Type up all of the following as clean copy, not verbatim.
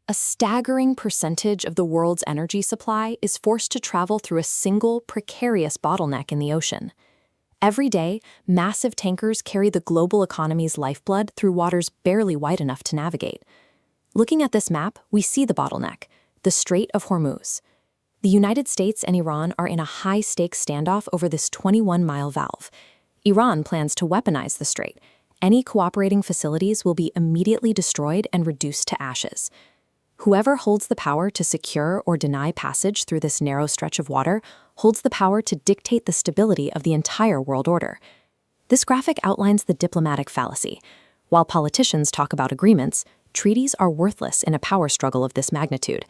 A staggering percentage of the world's energy supply is forced to travel through a single, precarious bottleneck in the ocean. Every day, massive tankers carry the global economy's lifeblood through waters barely wide enough to navigate. Looking at this map, we see the bottleneck, the Strait of Hormuz. The United States and Iran are in a high-stakes standoff over this 21-mile valve. Iran plans to weaponize the strait. Any cooperating facilities will be immediately destroyed and reduced to ashes. Whoever holds the power to secure or deny passage through this narrow stretch of water holds the power to dictate the stability of the entire world order. This graphic outlines the diplomatic fallacy. While politicians talk about agreements, treaties are worthless in a power struggle of this magnitude.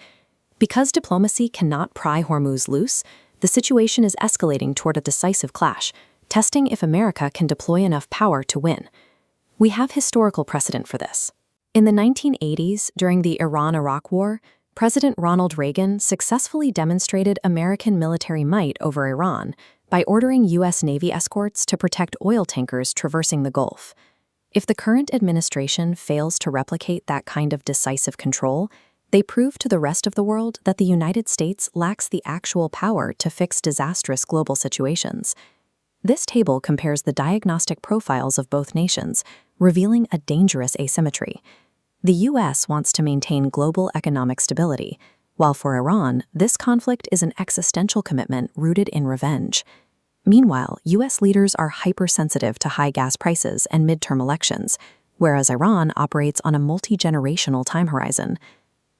Because diplomacy cannot pry Hormuz loose, the situation is escalating toward a decisive clash, testing if America can deploy enough power to win. We have historical precedent for this. In the 1980s, during the Iran-Iraq War, President Ronald Reagan successfully demonstrated American military might over Iran by ordering U.S. Navy escorts to protect oil tankers traversing the Gulf. If the current administration fails to replicate that kind of decisive control, they prove to the rest of the world that the United States lacks the actual power to fix disastrous global situations. This table compares the diagnostic profiles of both nations, revealing a dangerous asymmetry. The U.S. wants to maintain global economic stability, while for Iran, this conflict is an existential commitment rooted in revenge. Meanwhile, U.S. leaders are hypersensitive to high gas prices and midterm elections, whereas Iran operates on a multi-generational time horizon.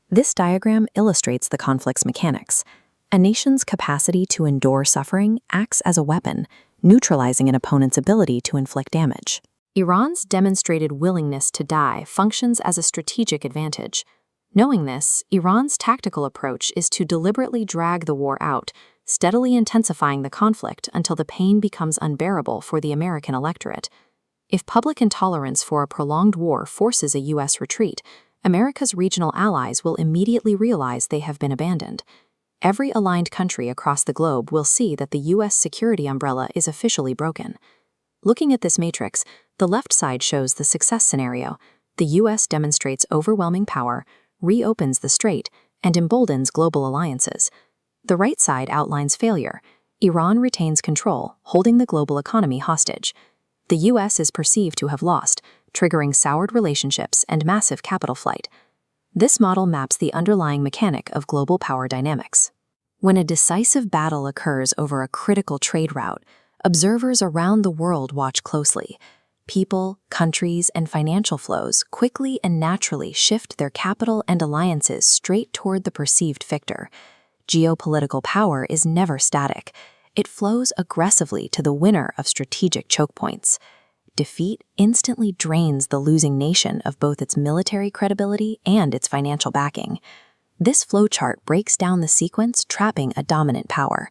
This diagram illustrates the conflict's mechanics. A nation's capacity to endure suffering acts as a weapon, neutralizing an opponent's ability to inflict damage. Iran's demonstrated willingness to die functions as a strategic advantage. Knowing this, Iran's tactical approach is to deliberately drag the war out, steadily intensifying the conflict until the pain becomes unbearable for the American electorate. If public intolerance for a prolonged war forces a U.S. retreat, America's regional allies will immediately realize they have been abandoned. Every aligned country across the globe will see that the U.S. security umbrella is officially broken. Looking at this matrix, the left side shows the success scenario. The U.S. demonstrates overwhelming power, reopens the strait, and emboldens global alliances. The right side outlines failure. Iran retains control, holding the global economy hostage. The U.S. is perceived to have lost, triggering soured relationships and massive capital flight. This model maps the underlying mechanic of global power dynamics. When a decisive battle occurs over a critical trade route, observers around the world watch closely. People, countries, and financial flows quickly and naturally shift their capital and alliances straight toward the perceived victor. Geopolitical power is never static. It flows aggressively to the winner of strategic choke points. Defeat instantly drains the losing nation of both its military credibility and its financial backing. This flowchart breaks down the sequence trapping a dominant power.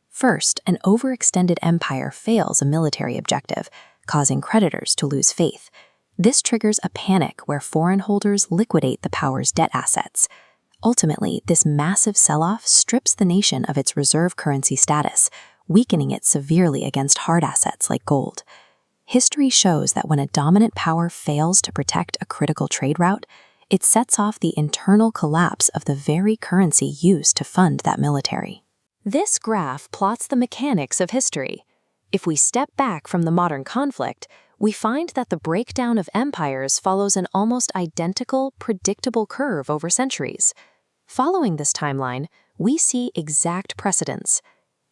First, an overextended empire fails a military objective, causing creditors to lose faith. This triggers a panic where foreign holders liquidate the power's debt assets. Ultimately, this massive sell-off strips the nation of its reserve currency status, weakening it severely against hard assets like gold. History shows that when a dominant power fails to protect a critical trade route, it sets off the internal collapse of the very currency used to fund that military. This graph plots the mechanics of history. If we step back from the modern conflict, we find that the breakdown of empires follows an almost identical, predictable curve over centuries. Following this timeline, we see exact precedents.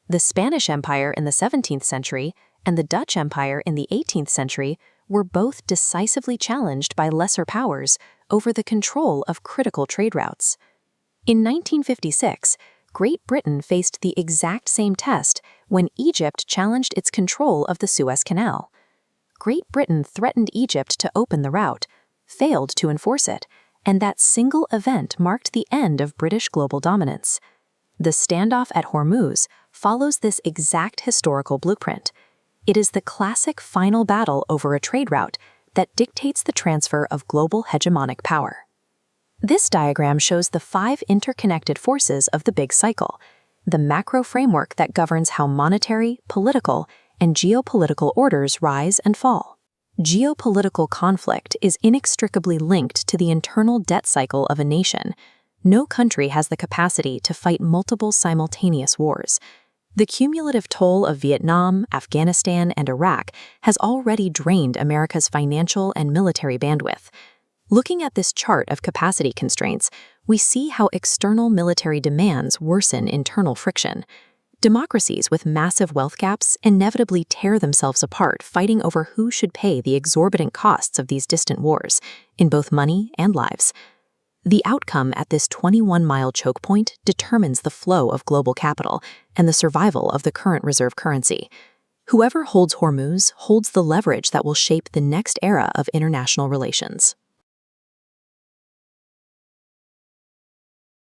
The Spanish Empire in the 17th century and the Dutch Empire in the 18th century were both decisively challenged by lesser powers over the control of critical trade routes. In 1956, Great Britain faced the exact same test when Egypt challenged its control of the Suez Canal. Great Britain threatened Egypt to open the route, failed to enforce it, and that single event marked the end of British global dominance. The standoff at Hormuz follows this exact historical blueprint. It is the classic final battle over a trade route that dictates the transfer of global hegemonic power. This diagram shows the 5 interconnected forces of the big cycle, the macro framework that governs how monetary, political, and geopolitical orders rise and fall. Geopolitical conflict is inextricably linked to the internal debt cycle of a nation. No country has the capacity to fight multiple simultaneous wars. The cumulative toll of Vietnam, Afghanistan, and Iraq has already drained America's financial and military bandwidth. Looking at this chart of capacity constraints, we see how external military demands worsen internal friction. Democracies with massive wealth gaps inevitably tear themselves apart fighting over who should pay the exorbitant costs of these distant wars, in both money and lives. The outcome at this 21-mile choke point determines the flow of global capital and the survival of the current reserve currency. Whoever holds Hormuz holds the leverage that will shape the next era of international relations.